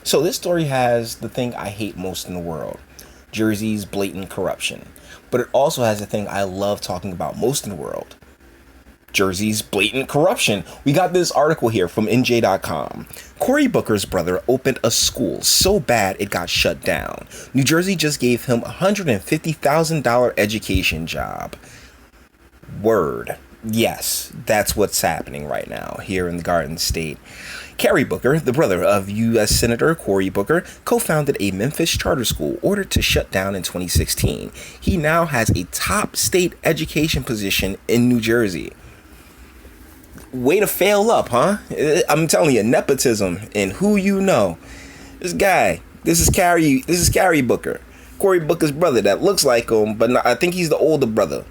So this story has the thing I hate most in the world, Jersey's blatant corruption. But it also has the thing I love talking about most in the world, Jersey's blatant corruption. We got this article here from NJ.com. Cory Booker's brother opened a school so bad it got shut down. New Jersey just gave him a $150,000 education job. Word. Yes, that's what's happening right now here in the Garden State. Cory Booker, the brother of U.S. Senator Cory Booker, co-founded a Memphis charter school ordered to shut down in 2016. He now has a top state education position in New Jersey. Way to fail up, huh? I'm telling you, nepotism and who you know. This is Cory Booker. Cory Booker's brother that looks like him, but I think he's the older brother.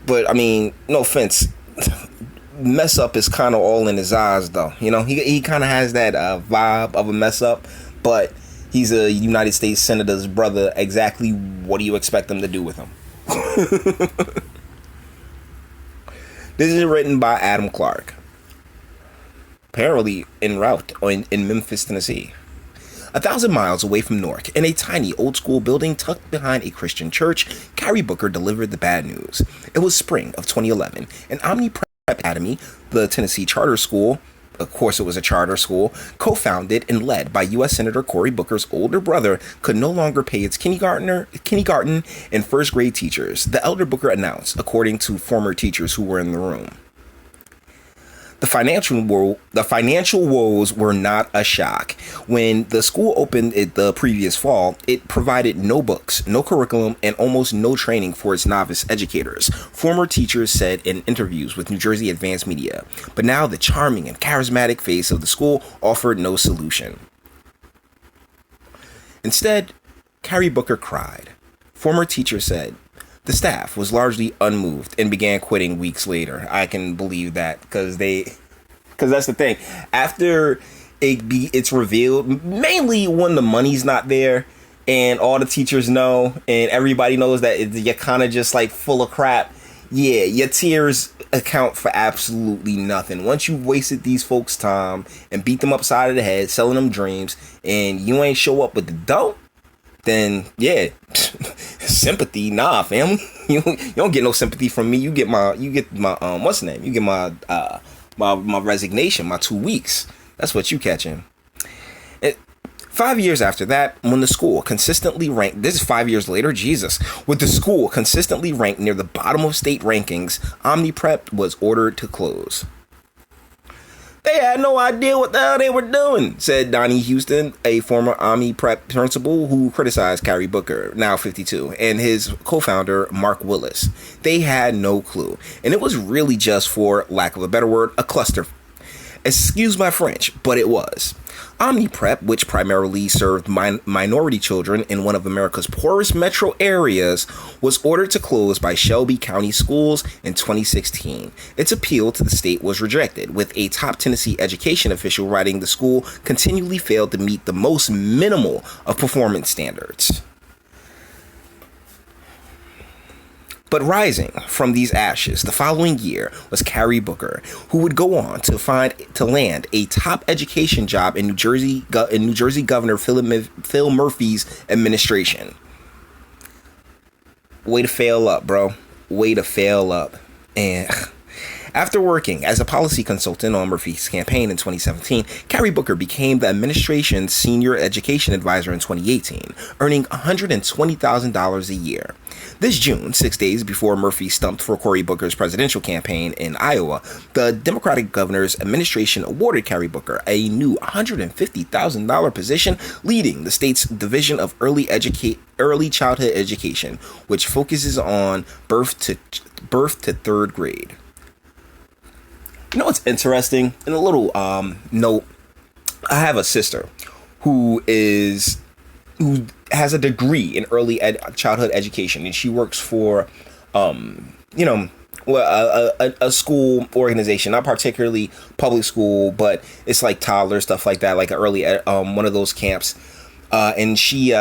But I mean, no offense, mess up is kind of all in his eyes, though. You know, he kind of has that vibe of a mess up, but he's a United States senator's brother. Exactly what do you expect them to do with him? This is written by Adam Clark. Apparently en route in Memphis, Tennessee. 1,000 miles away from Newark, in a tiny old-school building tucked behind a Christian church, Cory Booker delivered the bad news. It was spring of 2011, and Omni Prep Academy, the Tennessee charter school, of course it was a charter school, co-founded and led by U.S. Senator Cory Booker's older brother, could no longer pay its kindergarten and first grade teachers, the elder Booker announced, according to former teachers who were in the room. The financial woes were not a shock. When the school opened the previous fall, it provided no books, no curriculum, and almost no training for its novice educators, former teachers said in interviews with New Jersey Advanced Media. But now the charming and charismatic face of the school offered no solution. Instead, Cory Booker cried. Former teachers said, the staff was largely unmoved and began quitting weeks later. I can believe that because that's the thing. After it's revealed, mainly when the money's not there and all the teachers know and everybody knows that you're kind of just like full of crap. Yeah, your tears account for absolutely nothing. Once you've wasted these folks' time and beat them upside of the head, selling them dreams, and you ain't show up with the dough, then yeah, sympathy, nah, family. You don't get no sympathy from me. You get my what's the name? You get my my resignation, my 2 weeks. That's what you catching. 5 years after that, when the school consistently ranked, this is 5 years later, Jesus, with the school consistently ranked near the bottom of state rankings, Omni Prep was ordered to close. They had no idea what the hell they were doing, said Donnie Houston, a former Omni Prep principal who criticized Cory Booker, now 52, and his co-founder, Mark Willis. They had no clue. And it was really just, for lack of a better word, a cluster. Excuse my French, but it was. Omni Prep, which primarily served minority children in one of America's poorest metro areas, was ordered to close by Shelby County Schools in 2016. Its appeal to the state was rejected, with a top Tennessee education official writing the school continually failed to meet the most minimal of performance standards. But rising from these ashes the following year was Cory Booker, who would go on to land a top education job in New Jersey Governor Phil Murphy's administration. Way to fail up, bro. Way to fail up. And after working as a policy consultant on Murphy's campaign in 2017, Cory Booker became the administration's senior education advisor in 2018, earning $120,000 a year. This June, 6 days before Murphy stumped for Cory Booker's presidential campaign in Iowa, the Democratic governor's administration awarded Cory Booker a new $150,000 position leading the state's Division of Early Childhood Education, which focuses on birth to third grade. You know what's interesting? In a little note, I have a sister who has a degree in early childhood education, and she works for, a school organization, not particularly public school, but it's like toddler stuff like that, like an early one of those camps, and she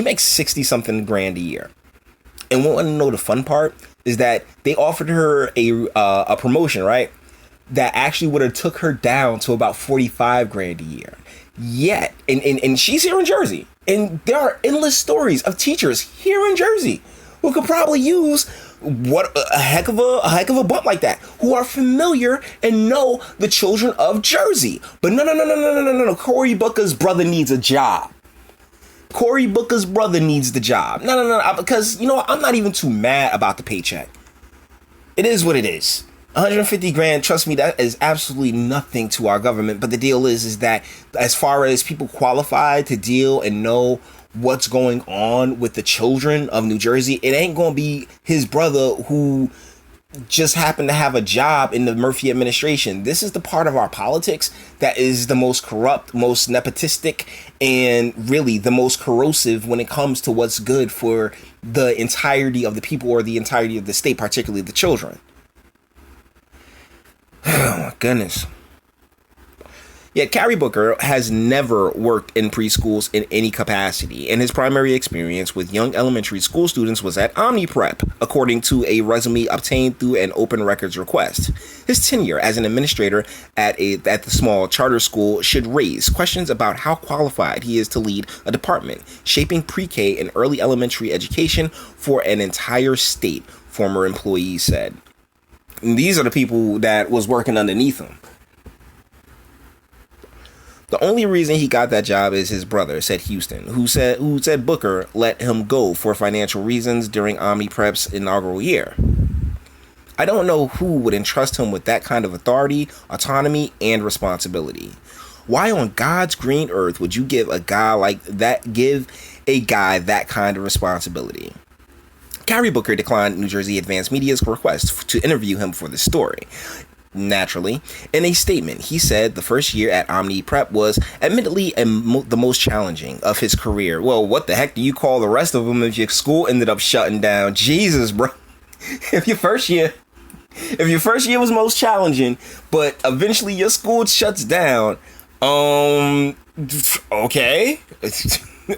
makes 60 something grand a year. And want to know the fun part is that they offered her a promotion, right? That actually would have took her down to about 45 grand a year. Yet, and she's here in Jersey, and there are endless stories of teachers here in Jersey who could probably use what a heck of a bump like that, who are familiar and know the children of Jersey. But no. Cory Booker's brother needs a job. Cory Booker's brother needs the job. No, because, you know what? I'm not even too mad about the paycheck. It is what it is. 150 grand, trust me, that is absolutely nothing to our government. But the deal is that as far as people qualified to deal and know what's going on with the children of New Jersey, it ain't going to be his brother who just happened to have a job in the Murphy administration. This is the part of our politics that is the most corrupt, most nepotistic, and really the most corrosive when it comes to what's good for the entirety of the people or the entirety of the state, particularly the children. Oh my goodness. Yet Cory Booker has never worked in preschools in any capacity, and his primary experience with young elementary school students was at Omni Prep, according to a resume obtained through an open records request. His tenure as an administrator at the small charter school should raise questions about how qualified he is to lead a department shaping pre-K and early elementary education for an entire state, former employees said. And these are the people that was working underneath him. The only reason he got that job is his brother, said Houston, who said Booker let him go for financial reasons during Omni Prep's inaugural year. I don't know who would entrust him with that kind of authority, autonomy, and responsibility. Why on God's green earth would you give a guy that kind of responsibility? Cory Booker declined New Jersey Advanced Media's request to interview him for the story. Naturally, in a statement, he said the first year at Omni Prep was admittedly the most challenging of his career. Well, what the heck do you call the rest of them if your school ended up shutting down? Jesus, bro. If your first year was most challenging, but eventually your school shuts down, okay.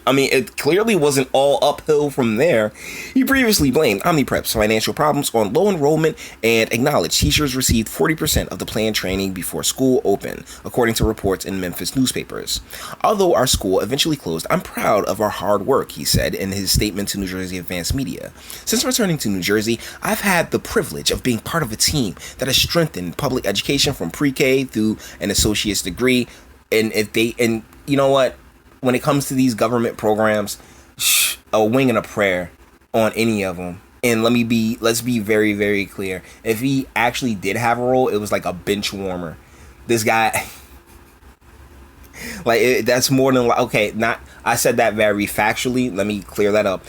I mean, it clearly wasn't all uphill from there. He previously blamed Omni Prep's financial problems on low enrollment and acknowledged teachers received 40% of the planned training before school opened, according to reports in Memphis newspapers. Although our school eventually closed, I'm proud of our hard work, he said in his statement to New Jersey Advanced Media. Since returning to New Jersey, I've had the privilege of being part of a team that has strengthened public education from pre-K through an associate's degree. And you know what? When it comes to these government programs, a wing and a prayer on any of them. And let's be very, very clear. If he actually did have a role, it was like a bench warmer. This guy, that's more than okay. I said that very factually. Let me clear that up.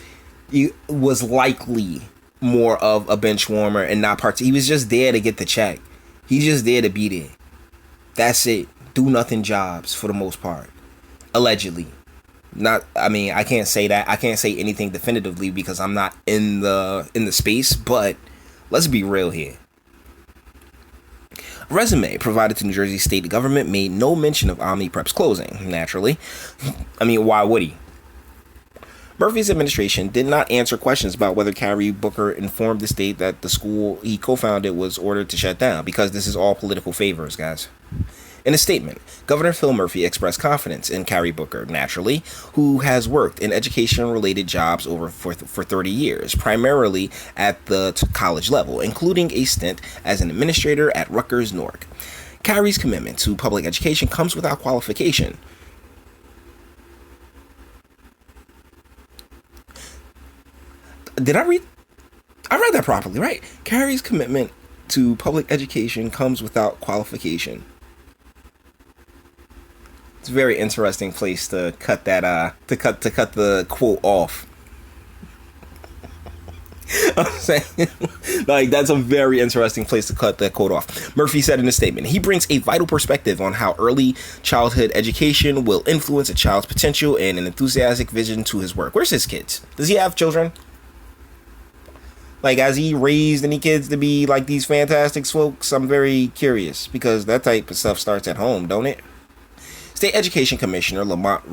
He was likely more of a bench warmer and not part. He was just there to get the check. He's just there to be there. That's it. Do nothing jobs for the most part. Allegedly. I can't say that. I can't say anything definitively because I'm not in the space, but let's be real here. A resume provided to New Jersey state government made no mention of Omni Prep's closing, naturally. Why would he? Murphy's administration did not answer questions about whether Cory Booker informed the state that the school he co-founded was ordered to shut down, because this is all political favors, guys. In a statement, Governor Phil Murphy expressed confidence in Cory Booker, naturally, who has worked in education-related jobs for 30 years, primarily at the college level, including a stint as an administrator at Rutgers Newark. Cory's commitment to public education comes without qualification. I read that properly, right? Cory's commitment to public education comes without qualification. It's a very interesting place to cut that to cut the quote off. I'm saying, that's a very interesting place to cut that quote off. Murphy said in a statement, he brings a vital perspective on how early childhood education will influence a child's potential and an enthusiastic vision to his work. Where's his kids? Does he have children? Has he raised any kids to be like these fantastic folks? I'm very curious, because that type of stuff starts at home, don't it? State Education Commissioner Lamont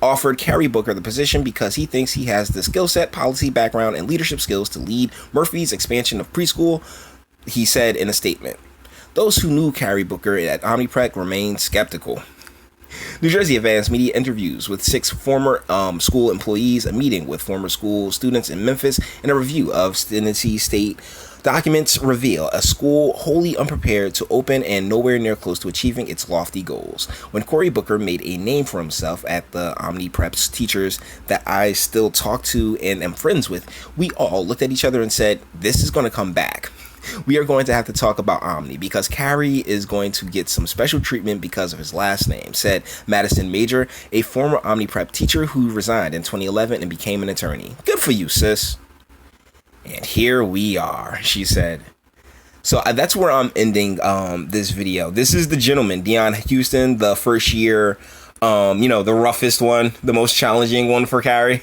offered Cory Booker the position because he thinks he has the skill set, policy background, and leadership skills to lead Murphy's expansion of preschool, he said in a statement. Those who knew Cory Booker at Omni Prep remained skeptical. New Jersey advanced media interviews with 6 former school employees, a meeting with former school students in Memphis, and a review of Tennessee State documents reveal a school wholly unprepared to open and nowhere near close to achieving its lofty goals. When Cory Booker made a name for himself at the Omni Prep teachers that I still talk to and am friends with, we all looked at each other and said, this is going to come back. We are going to have to talk about Omni because Cory is going to get some special treatment because of his last name, said Madison Major, a former Omni Prep teacher who resigned in 2011 and became an attorney. Good for you, sis. And here we are, she said. So that's where I'm ending this video. This is the gentleman, Dion Houston, the first year, the roughest one, the most challenging one for Cory.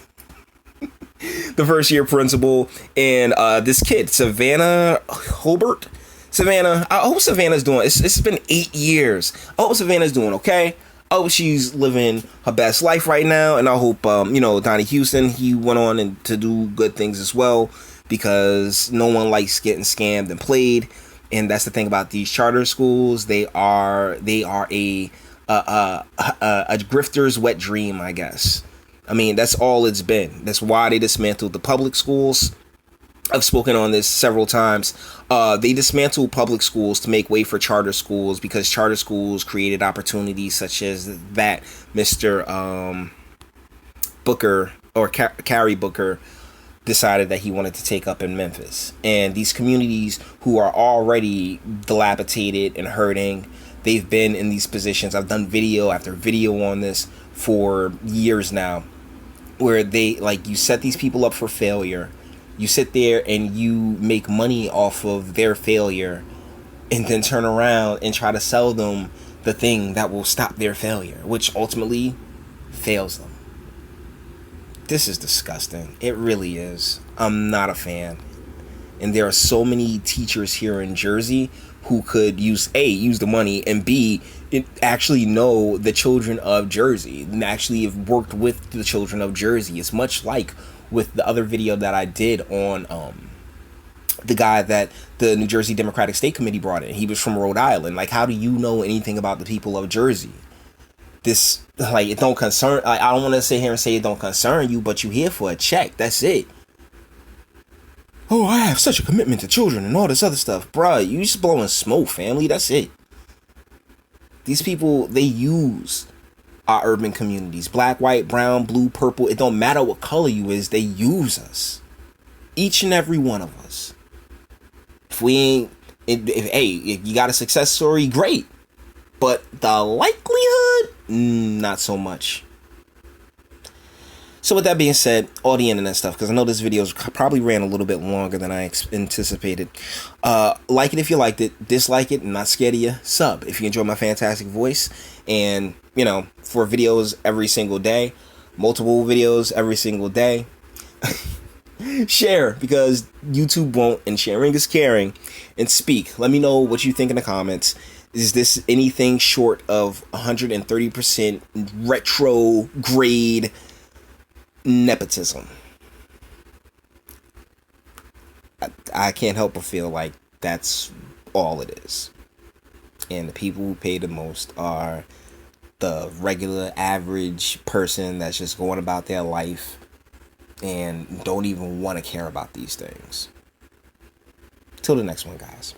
The first year principal, and this kid, Savannah Holbert. Savannah, I hope Savannah's doing, it's been 8 years. I hope Savannah's doing okay. I hope she's living her best life right now, and I hope, Donnie Houston, he went on to do good things as well, because no one likes getting scammed and played. And that's the thing about these charter schools. They are a grifter's wet dream, I guess. I mean, that's all it's been. That's why they dismantled the public schools. I've spoken on this several times. They dismantled public schools to make way for charter schools because charter schools created opportunities such as that Mr. Booker or Cory Booker decided that he wanted to take up in Memphis. And these communities who are already dilapidated and hurting, they've been in these positions. I've done video after video on this for years now, where you set these people up for failure. You sit there and you make money off of their failure and then turn around and try to sell them the thing that will stop their failure, which ultimately fails them. This is disgusting. It really is. I'm not a fan. And there are so many teachers here in Jersey who could use the money, and B, actually know the children of Jersey and actually have worked with the children of Jersey. It's much like with the other video that I did on the guy that the New Jersey Democratic State Committee brought in. He was from Rhode Island. Like, how do you know anything about the people of Jersey? This, it don't concern, I don't want to sit here and say it don't concern you, but you here for a check. That's it. Oh, I have such a commitment to children and all this other stuff. Bruh, you just blowing smoke, family. That's it. These people, they use our urban communities. Black, white, brown, blue, purple. It don't matter what color you is. They use us. Each and every one of us. If we ain't, if you got a success story, great. But the likelihood, not so much. So with that being said, all the internet stuff, because I know this video probably ran a little bit longer than I anticipated. Like it if you liked it. Dislike it. I'm not scared of you. Sub if you enjoy my fantastic voice. And, for videos every single day. Multiple videos every single day. Share, because YouTube won't, and sharing is caring. And speak. Let me know what you think in the comments. Is this anything short of 130% retrograde nepotism? I can't help but feel like that's all it is. And the people who pay the most are the regular average person that's just going about their life and don't even want to care about these things. Till the next one, guys.